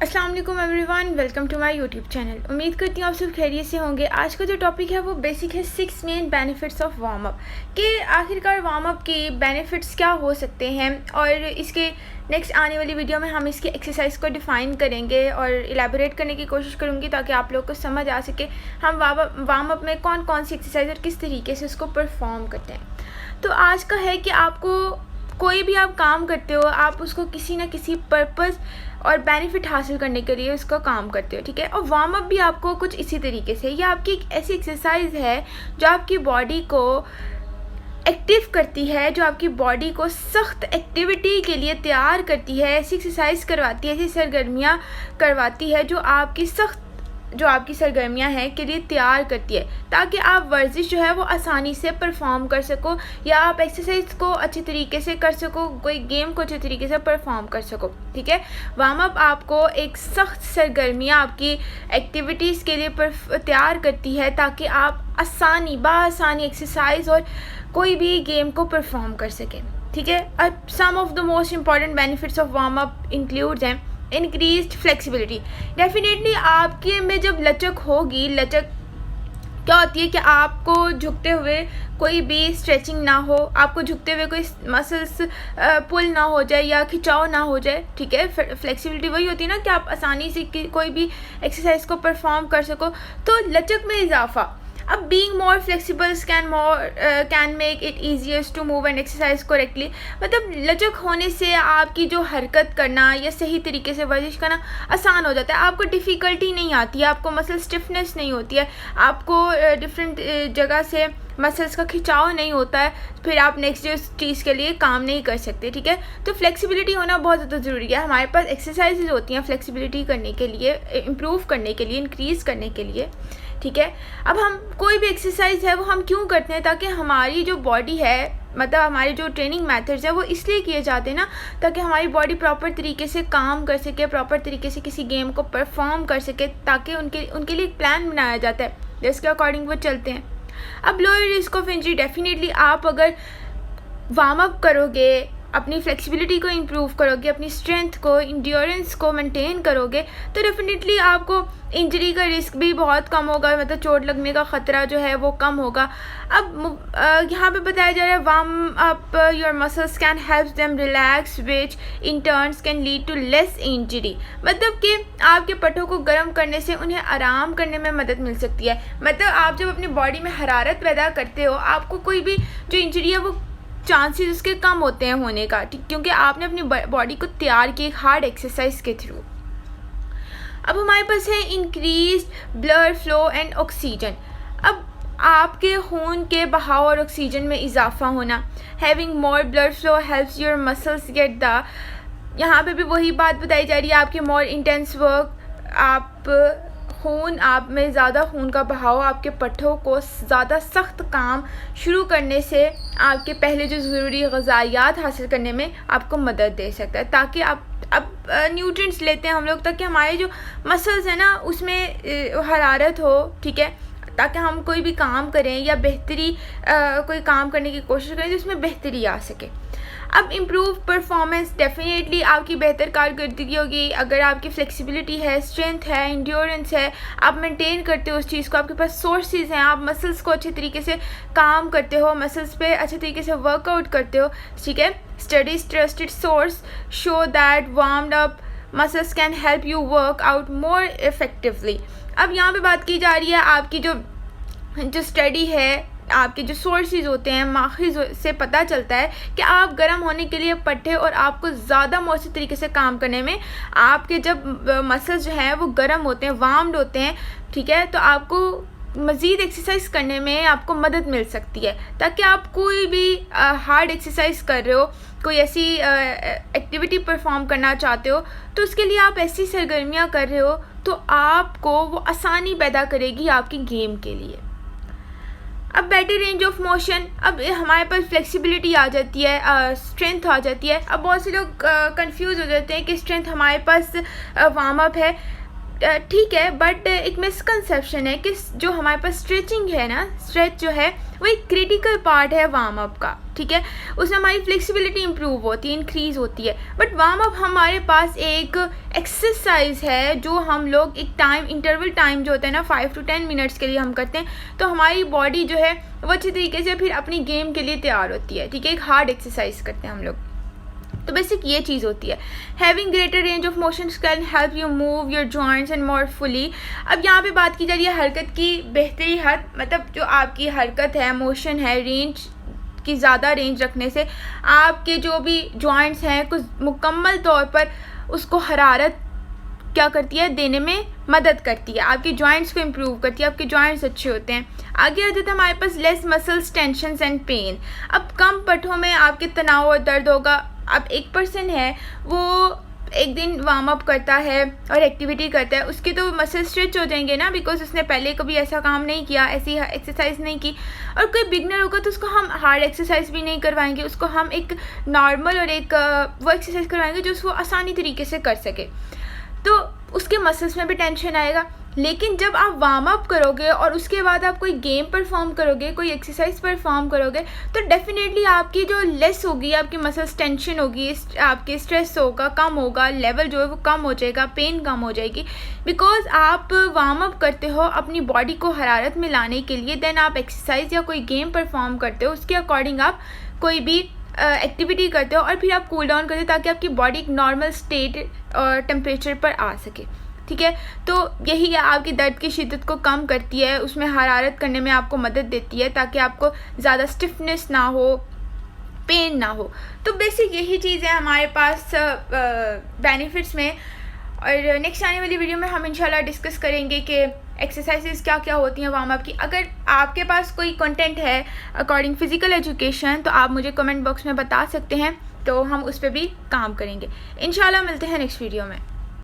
अस्सलाम वालेकुम everyone, welcome to my YouTube channel. उम्मीद करती हूँ आप सब खैरियत से होंगे। आज का जो टॉपिक है वो बेसिक है 6 main benefits of warm up, कि आखिरकार वार्म अप के बेनिफिट्स क्या हो सकते हैं, और इसके नेक्स्ट आने वाली वीडियो में हम इसकी एक्सरसाइज को डिफ़ाइन करेंगे और इलेबोरेट करने की कोशिश करूँगी ताकि आप लोग को समझ आ सके हम वार्म अप में कौन कौन सी एक्सरसाइज और किस तरीके से उसको परफॉर्म करते हैं। तो आज का है कि आपको कोई भी आप काम करते हो, आप उसको किसी ना किसी पर्पस और बेनिफिट हासिल करने के लिए उसका काम करते हो, ठीक है। और वार्म अप भी आपको कुछ इसी तरीके से, ये आपकी एक ऐसी एक्सरसाइज है जो आपकी बॉडी को एक्टिव करती है, जो आपकी बॉडी को सख्त एक्टिविटी के लिए तैयार करती है। ऐसी एक्सरसाइज करवाती है, ऐसी सरगर्मियाँ करवाती है जो आपकी सरगर्मियाँ हैं के लिए तैयार करती है, ताकि आप वर्जिश जो है वो आसानी से परफॉर्म कर सको, या आप एक्सरसाइज को अच्छे तरीके से कर सको, कोई गेम को अच्छे तरीके से परफॉर्म कर सको, ठीक है। वार्म अप आपको एक सख्त सरगर्मियाँ आपकी एक्टिविटीज़ के लिए तैयार करती है, ताकि आप बासानी एक्सरसाइज और कोई भी गेम को परफॉर्म कर सकें, ठीक है। अब some of the most important benefits of warm up includes हैं इंक्रीज्ड फ्लेक्सिबिलिटी। डेफिनेटली आपके में जब लचक होगी, लचक क्या होती है कि आपको झुकते हुए कोई भी स्ट्रेचिंग ना हो, आपको झुकते हुए कोई मसल्स पुल ना हो जाए या खिंचाव ना हो जाए, ठीक है। फ्लेक्सिबिलिटी वही होती है ना कि आप आसानी से कोई भी एक्सरसाइज को परफॉर्म कर सको। तो लचक में इजाफा, अब being more flexible can make it easier to move and exercise correctly. मतलब लचक होने से आपकी जो हरकत करना या सही तरीके से वर्जिश करना आसान हो जाता है, आपको डिफ़िकल्टी नहीं आती है, आपको मसल स्टिफनेस नहीं होती है, आपको डिफरेंट जगह से मसल्स का खिंचाव नहीं होता है, फिर आप नेक्स्ट चीज़ के लिए काम नहीं कर सकते, ठीक है। तो फ्लेक्सिबिलिटी होना बहुत ज़्यादा ज़रूरी है। हमारे पास एक्सरसाइजेज होती हैं फ्लेक्सिबिलिटी करने के लिए, इम्प्रूव करने के लिए, इंक्रीज़ करने के लिए, ठीक है। अब हम कोई भी एक्सरसाइज है वो हम क्यों करते हैं, ताकि हमारी जो बॉडी है, मतलब हमारे जो ट्रेनिंग मेथड्स है वो इसलिए किए जाते हैं ना, ताकि हमारी बॉडी प्रॉपर तरीके से काम कर सके, प्रॉपर तरीके से किसी गेम को परफॉर्म कर सके, ताकि उनके लिए एक प्लान बनाया जाता है जिसके अकॉर्डिंग वो चलते हैं। अब lower risk of injury, definitely आप अगर वार्म अप करोगे, अपनी फ्लेक्सिबिलिटी को इम्प्रूव करोगे, अपनी स्ट्रेंथ को, इंड्योरेंस को मेंटेन करोगे, तो डेफिनेटली आपको इंजरी का रिस्क भी बहुत कम होगा, मतलब चोट लगने का ख़तरा जो है वो कम होगा। अब यहाँ पे बताया जा रहा है warm up your muscles can help them relax which in turns can lead to less injury. मतलब कि आपके पट्टों को गर्म करने से उन्हें आराम करने में मदद मिल सकती है। मतलब आप जब अपनी बॉडी में हरारत पैदा करते हो, आपको कोई भी जो इंजरी है वो चांसेस उसके कम होते हैं होने का, ठीक, क्योंकि आपने अपनी बॉडी को तैयार किया एक हार्ड एक्सरसाइज के थ्रू। अब हमारे पास है increase blood flow and oxygen. अब आपके खून के बहाव और ऑक्सीजन में इजाफा होना, having more blood flow helps your muscles get the, यहाँ पे भी वही बात बताई जा रही है, आपके मोर इंटेंस वर्क, आप में ज़्यादा खून का बहाव आपके पट्टों को ज़्यादा सख्त काम शुरू करने से आपके पहले जो ज़रूरी ग़िज़ायात हासिल करने में आपको मदद दे सकता है, ताकि आप अब न्यूट्रिएंट्स लेते हैं हम लोग, ताकि हमारे जो मसल्स हैं ना उसमें हरारत हो, ठीक है, ताकि हम कोई भी काम करें या कोई काम करने की कोशिश करें तो उसमें बेहतरी आ सके। अब इम्प्रूव परफॉर्मेंस, डेफिनेटली आपकी बेहतर कारकर्दगी होगी अगर आपकी फ्लेक्सिबिलिटी है, स्ट्रेंथ है, इंड्योरेंस है, आप मेंटेन करते हो उस चीज़ को, आपके पास सोर्सेज हैं, आप मसल्स को अच्छे तरीके से काम करते हो, मसल्स पे अच्छे तरीके से वर्कआउट करते हो, ठीक है। Studies trusted source show that warmed up muscles can help you work out more effectively. अब यहाँ पे बात की जा रही है आपकी जो स्टडी है, आपके जो सोर्सेज होते हैं, माखिज से पता चलता है कि आप गर्म होने के लिए पट्टे और आपको ज़्यादा मौसर तरीके से काम करने में, आपके जब मसल्स जो हैं वो गर्म होते हैं, वार्म्ड होते हैं, ठीक है, तो आपको मज़ीद एक्सरसाइज करने में आपको मदद मिल सकती है, ताकि आप कोई भी हार्ड एक्सरसाइज कर रहे हो, कोई ऐसी एक्टिविटी परफॉर्म करना चाहते हो, तो उसके लिए आप ऐसी सरगर्मियाँ कर रहे हो तो आपको वो आसानी पैदा करेगी आपकी गेम के लिए। अब बेटर रेंज ऑफ मोशन, अब हमारे पास फ्लेक्सिबिलिटी आ जाती है, स्ट्रेंथ आ जाती है। अब बहुत से लोग कंफ्यूज हो जाते हैं कि स्ट्रेंथ हमारे पास वार्म अप है, ठीक है, बट एक मिसकंसेप्शन है कि जो हमारे पास स्ट्रेचिंग है ना, स्ट्रेच जो है वो एक क्रिटिकल पार्ट है वार्म अप का, ठीक है। उसमें हमारी फ्लेक्सिबिलिटी इंप्रूव होती है, इंक्रीज़ होती है। बट वार्म अप हमारे पास एक एक्सरसाइज है जो हम लोग एक टाइम इंटरवल टाइम जो होता है ना 5 to 10 मिनट्स के लिए हम करते हैं, तो हमारी बॉडी जो है वो अच्छी तरीके से फिर अपनी गेम के लिए तैयार होती है, ठीक है। एक हार्ड एक्सरसाइज करते हैं हम लोग, तो बेसिक ये चीज़ होती है। Having greater range of motions can help you move your joints and more fully. अब यहाँ पे बात की जा रही है हरकत की बेहतरी हद, मतलब जो आपकी हरकत है, मोशन है, रेंज की ज़्यादा रेंज रखने से आपके जो भी जॉइंट्स हैं कुछ मुकम्मल तौर पर उसको हरारत क्या करती है, देने में मदद करती है, आपके जॉइंट्स को इम्प्रूव करती है, आपके जॉइंट्स अच्छे होते हैं। आगे आ जाता है हमारे पास less muscles tensions and pain. अब कम पट्टों में आपके तनाव और दर्द होगा। अब एक पर्सन है वो एक दिन वार्म अप करता है और एक्टिविटी करता है, उसके तो मसल स्ट्रेच हो जाएंगे ना, बिकॉज उसने पहले कभी ऐसा काम नहीं किया, ऐसी एक्सरसाइज नहीं की। और कोई बिगनर होगा तो उसको हम हार्ड एक्सरसाइज भी नहीं करवाएंगे, उसको हम एक नॉर्मल और एक वो एक्सरसाइज करवाएंगे जो उसको आसानी तरीके से कर सके, तो उसके मसल्स में भी टेंशन आएगा। लेकिन जब आप वार्म अप करोगे और उसके बाद आप कोई गेम परफॉर्म करोगे, कोई एक्सरसाइज परफॉर्म करोगे, तो डेफिनेटली आपकी जो लेस होगी, आपकी मसल्स टेंशन होगी, आपके स्ट्रेस होगा, कम होगा, लेवल जो है वो कम हो जाएगा, पेन कम हो जाएगी, बिकॉज आप वार्म अप करते हो अपनी बॉडी को हरारत में लाने के लिए। देन आप एक्सरसाइज या कोई गेम परफॉर्म करते हो, उसके अकॉर्डिंग आप कोई भी एक्टिविटी करते हो और फिर आप कूल डाउन करते हो ताकि आपकी बॉडी एक नॉर्मल स्टेट और टेम्परेचर पर आ सके, ठीक है। तो यही है, आपकी दर्द की शिद्दत को कम करती है, उसमें हरारत करने में आपको मदद देती है ताकि आपको ज़्यादा स्टिफनेस ना हो, पेन ना हो। तो बेसिक यही चीज़ है हमारे पास बेनिफिट्स में। और नेक्स्ट आने वाली वीडियो में हम इंशाल्लाह डिस्कस करेंगे कि एक्सरसाइजेस क्या क्या होती हैं वार्म अप की। अगर आपके पास कोई कंटेंट है अकॉर्डिंग फिज़िकल एजुकेशन तो आप मुझे कमेंट बॉक्स में बता सकते हैं, तो हम उस पर भी काम करेंगे। इंशाल्लाह मिलते हैं नेक्स्ट वीडियो में।